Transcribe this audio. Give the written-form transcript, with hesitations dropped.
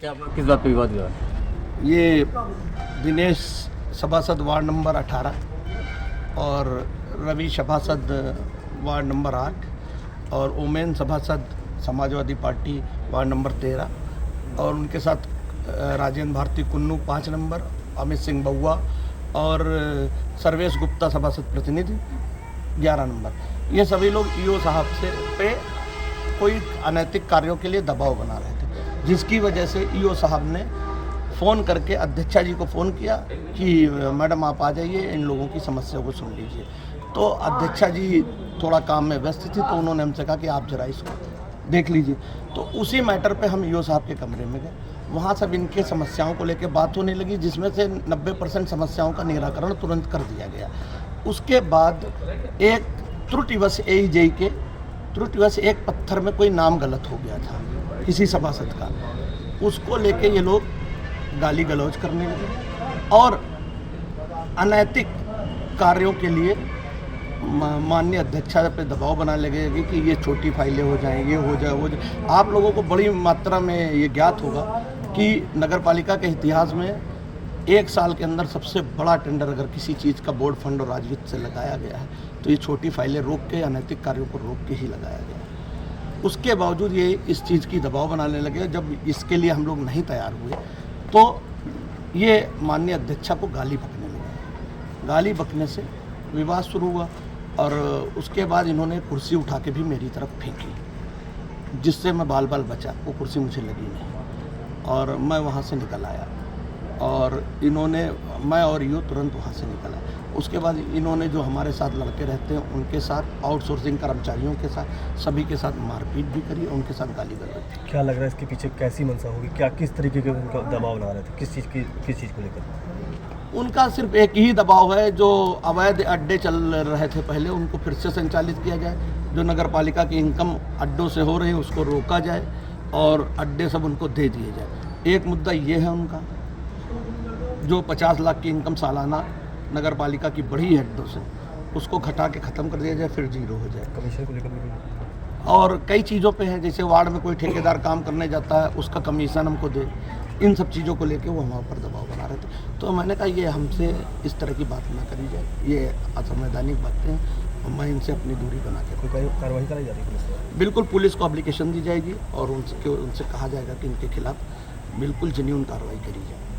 क्या किस बात पे विवाद हुआ? ये दिनेश सभासद वार्ड नंबर 18 और रवि सभासद वार्ड नंबर 8 और ओमेन सभासद समाजवादी पार्टी वार्ड नंबर 13 और उनके साथ राजेंद्र भारती कुन्नू 5 नंबर, अमित सिंह बउआ और सर्वेश गुप्ता सभासद प्रतिनिधि 11 नंबर, ये सभी लोग ईओ साहब से पे कोई अनैतिक कार्यों के लिए दबाव बना रहे थे, जिसकी वजह से ईओ साहब ने फ़ोन करके अध्यक्षा जी को फ़ोन किया कि मैडम आप आ जाइए, इन लोगों की समस्या को सुन लीजिए। तो अध्यक्षा जी थोड़ा काम में व्यस्त थी, तो उन्होंने हमसे कहा कि आप जरा इसको देख लीजिए। तो उसी मैटर पे हम ईओ साहब के कमरे में गए, वहाँ सब इनके समस्याओं को लेकर बात होने लगी, जिसमें से 90% समस्याओं का निराकरण तुरंत कर दिया गया। उसके बाद एक त्रुटिवश एईजेई के त्रुटिवश एक पत्थर में कोई नाम गलत हो गया था किसी सभासद का, उसको लेके ये लोग गाली गलौज करने लगे और अनैतिक कार्यों के लिए माननीय अध्यक्षा पे दबाव बनाने लगे कि ये छोटी फाइलें हो जाएं, ये हो जाए वो जाए। आप लोगों को बड़ी मात्रा में ये ज्ञात होगा कि नगरपालिका के इतिहास में 1 साल के अंदर सबसे बड़ा टेंडर अगर किसी चीज़ का बोर्ड फंड और राजवित्त से लगाया गया है तो ये छोटी फाइलें रोक के अनैतिक कार्यों को रोक के ही लगाया गया। उसके बावजूद ये इस चीज़ की दबाव बनाने लगे। जब इसके लिए हम लोग नहीं तैयार हुए तो ये माननीय अध्यक्षा को गाली बकने लगे। गाली बकने से विवाद शुरू हुआ और उसके बाद इन्होंने कुर्सी उठा के भी मेरी तरफ फेंकी, जिससे मैं बाल बाल बचा, वो कुर्सी मुझे लगी नहीं और मैं वहाँ से निकल आया और इन्होंने मैं और यूँ तुरंत वहाँ से निकल आया। उसके बाद इन्होंने जो हमारे साथ लड़के रहते हैं उनके साथ, आउटसोर्सिंग कर्मचारियों के साथ, सभी के साथ मारपीट भी करी और उनके साथ गाली गलौज। क्या लग रहा है इसके पीछे कैसी मंशा होगी? क्या किस तरीके के उनका दबाव बना रहे थे? किस चीज़ को लेकर? उनका सिर्फ एक ही दबाव है, जो अवैध अड्डे चल रहे थे पहले उनको फिर से संचालित किया जाए, जो नगरपालिका की इनकम अड्डों से हो रही है उसको रोका जाए और अड्डे सब उनको दे दिए जाए। एक मुद्दा ये है उनका, जो 50 लाख की इनकम सालाना नगरपालिका की बढ़ी है अड्डों से, उसको घटा के ख़त्म कर दिया जाए, फिर जीरो हो जाए। कमीशन को लेकर और कई चीज़ों पे है, जैसे वार्ड में कोई ठेकेदार काम करने जाता है उसका कमीशन हमको दे, इन सब चीज़ों को लेके वो हमारे पर दबाव बना रहे थे। तो मैंने कहा ये हमसे इस तरह की बात ना करी जाए, ये असंवैधानिक बातें हैं और मैं इनसे अपनी दूरी बना के कोई कार्रवाई कराई जा रही है पुलिस? बिल्कुल पुलिस को एप्लीकेशन दी जाएगी और उनसे कहा जाएगा कि इनके खिलाफ बिल्कुल जेन्युइन कार्रवाई करी जाए।